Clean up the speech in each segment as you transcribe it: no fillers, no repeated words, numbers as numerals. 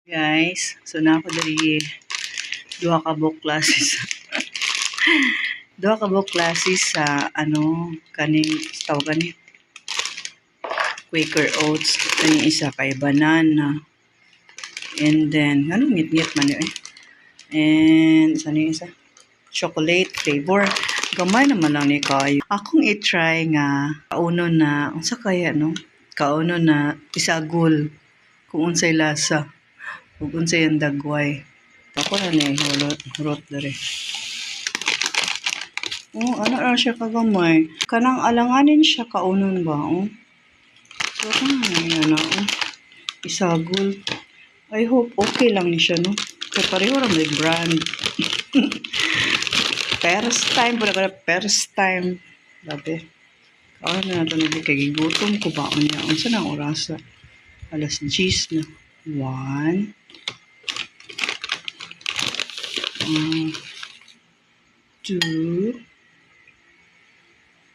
Guys, so na ako dari duha ka book classes. Duha ka book classes sa kaning tawag ni Quaker Oats, kaning isa kay banana. And then ngit-ngit man yun. And sa isa chocolate flavor. Gamay naman lang ni kayo. Akong i-try nga kauno na unsa kaya kauno na isagol kung unsay lasa. Ug unsay ang dagway. Ako na ni hurot dere. Ano ra siya kagamay. Kanang alanganin siya kaunon ba? So kana isagol. I hope okay lang ni siya Kay pareho ra may brand. First time. Labi. Na ito na kay gigutom ko ba niya. Unsa nang orasa? Alas 10 na. 1 2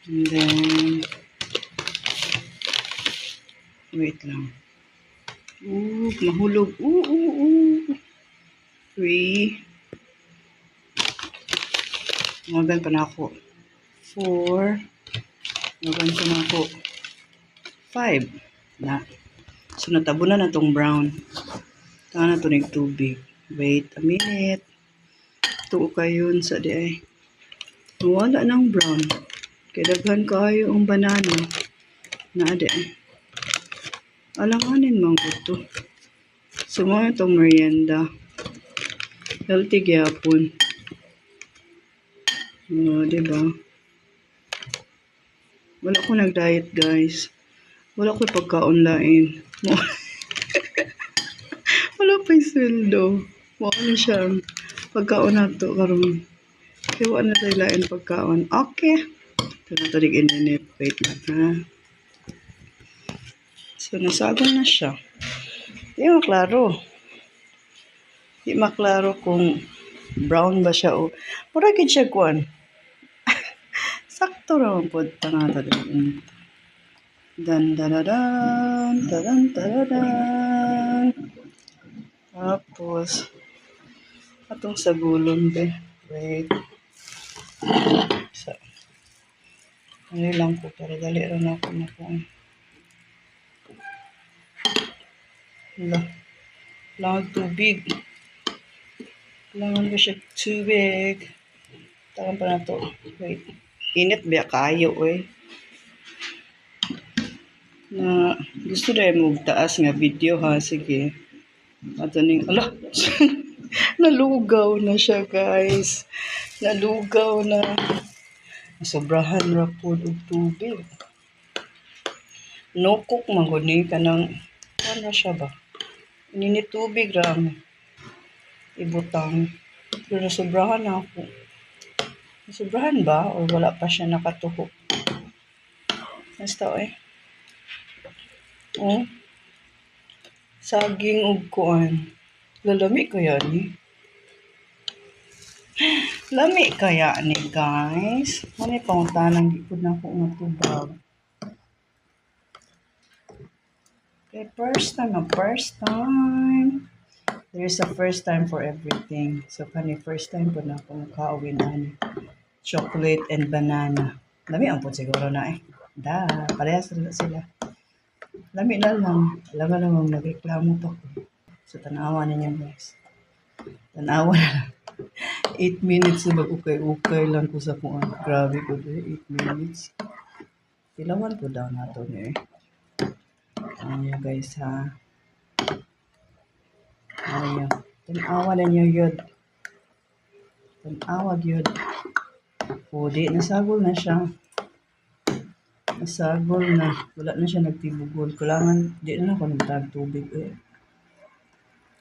and then wait lang. Mahulog. 3 magan pa na ako. 4 magan pa na ako. 5 na. So natabunan na tong brown. Tanga na ito ng tubig. Wait a minute. Tuo kayo sa di ay. Wala ng brown. Kaya daghan kayo ang banana. Na di ay. Alanganin mga ito. So mga itong merienda. Healthy gyapon. Diba? Wala ko nag-diet guys. Wala ko pagka-online. Wala pa yung sweldo. Wala siya. Pagkaon na to karon. Kaya wala na tayo lain pagkaon. Okay. Ito na ito rin wait lang ha. So nasagol na siya. Di maklaro kung brown ba siya o. Mura gid siya kuan. Sakto ra po tanga ta din. Dan. Tapos atong sagulon be. Wait. So, ano lang po para dali rin ako na po. Lang tubig. Kailangan ko siya tubig. Tagan pa na to. Wait. Init ba kayo na gusto dahil mo taas nga video ha. Sige. Ato ning ala. Nalugaw na siya guys. Nalugaw na. Sobrahan ra po og tubig. No cook maguni kanang ano siya ba? Nini tubig ra ibutang. Pero sobrahan na ako. Sobrahan ba o wala pa siya nakatuhok? Basta saging ug kuan. Lalami kaya ni? Lami kaya ni guys? Ano panguntanang gipod na ako matubag? Okay, first time. There's a first time for everything. So, first time po na akong kaawin chocolate and banana. Lami ang po siguro na parehas sila. Lami na lang. Alam na lang nagreklamo pa ko. So, tanawa ninyo guys. Tanawa na lang. 8 minutes na mag-ukay-ukay lang ko sa kuan. Grabe ko 8 minutes. Tilawan ko daw na ito Ayan guys ha. Ayan. Tanawa na niyo yun. Tanawa yun. Di nasagol na siya. Nasagol na. Wala na siya nagtibugol. Kailangan, di na ako nagtagtubig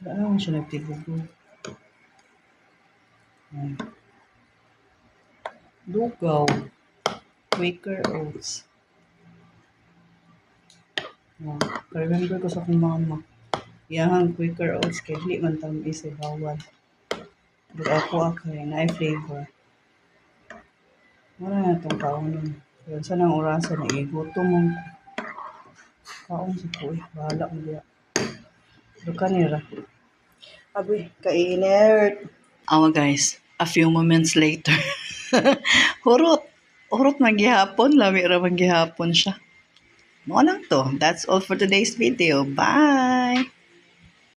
Wala na siya nagtibugol. Lugaw. Quaker Oats. Remember ko sa akong mama. Yang Quaker Oats kay hindi man tamis bawal. Pero ako na flavor. Wala na itong kaunon. Yun, saan ang orasa na igutom mong kaon sa po Bahala mo diya. Duka nira. Abi, kainert. Awa guys, a few moments later. Hurot. Hurot maghihapon. Lami ra maghihapon siya. Mo lang to. That's all for today's video. Bye!